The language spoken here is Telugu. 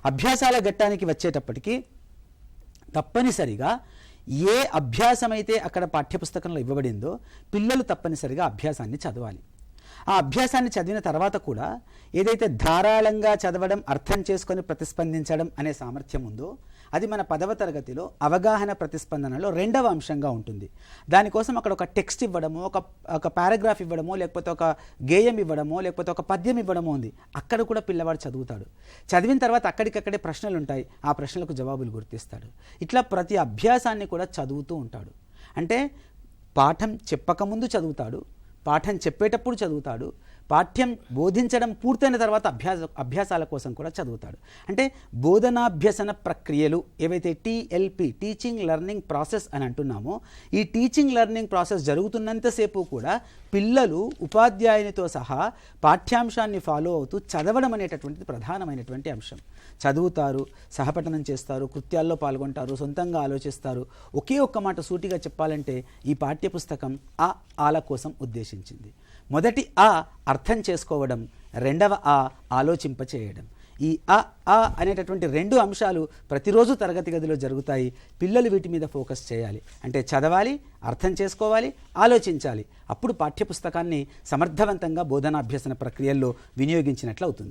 అభ్యాసాల ఘట్టానికి వచ్చేటప్పటికి తప్పనిసరిగా ఏ అభ్యాసం అయితే అక్కడ పాఠ్యపుస్తకంలో ఇవ్వబడిందో పిల్లలు తప్పనిసరిగా అభ్యాసాన్ని చదవాలి. ఆ అభ్యాసాన్ని చదివిన తర్వాత కూడా ఏదైతే ధారాళంగా చదవడం, అర్థం చేసుకొని ప్రతిస్పందించడం అనే సామర్థ్యం ఉందో అది మన 10వ తరగతిలో అవగాహన ప్రతిస్పందనలో 2వ అంశంగా ఉంటుంది. దానికోసం అక్కడ ఒక టెక్స్ట్ ఇవ్వడమో, ఒక పారాగ్రాఫ్ ఇవ్వడమో, లేకపోతే ఒక గేయం ఇవ్వడమో, లేకపోతే ఒక పద్యం ఇవ్వడమో ఉంది. అక్కడ కూడా పిల్లవాడు చదువుతాడు. చదివిన తర్వాత అక్కడికక్కడే ప్రశ్నలు ఉంటాయి, ఆ ప్రశ్నలకు జవాబులు గుర్తిస్తాడు. ఇట్లా ప్రతి అభ్యాసాన్ని కూడా చదువుతూ ఉంటాడు. అంటే పాఠం చెప్పకముందు చదువుతాడు, పాఠం చెప్పేటప్పుడు చదువుతాడు, పాఠ్యం బోధించడం పూర్తయిన తర్వాత అభ్యాసాల కోసం కూడా చదువుతాడు. అంటే బోధనాభ్యసన ప్రక్రియలు ఏవైతే టీఎల్పి, టీచింగ్ లెర్నింగ్ ప్రాసెస్ అని అంటున్నామో, ఈ టీచింగ్ లెర్నింగ్ ప్రాసెస్ జరుగుతున్నంతసేపు కూడా పిల్లలు ఉపాధ్యాయునితో సహా పాఠ్యాంశాన్ని ఫాలో అవుతూ చదవడం అనేటటువంటిది ప్రధానమైనటువంటి అంశం. చదువుతారు, సహపఠనం చేస్తారు, కృత్యాల్లో పాల్గొంటారు, సొంతంగా ఆలోచిస్తారు. ఒకే ఒక్క మాట సూటిగా చెప్పాలంటే ఈ పాఠ్యపుస్తకం ఆల కోసం ఉద్దేశించింది. మొదటి అర్థం చేసుకోవడం, రెండవ ఆలోచింపచేయడం. ఈ అనేటటువంటి 2 అంశాలు ప్రతిరోజు తరగతి గదిలో జరుగుతాయి. పిల్లలు వీటి మీద ఫోకస్ చేయాలి. అంటే చదవాలి, అర్థం చేసుకోవాలి, ఆలోచించాలి. అప్పుడు పాఠ్యపుస్తకాన్ని సమర్థవంతంగా బోధనాభ్యసన ప్రక్రియల్లో వినియోగించినట్లు అవుతుంది.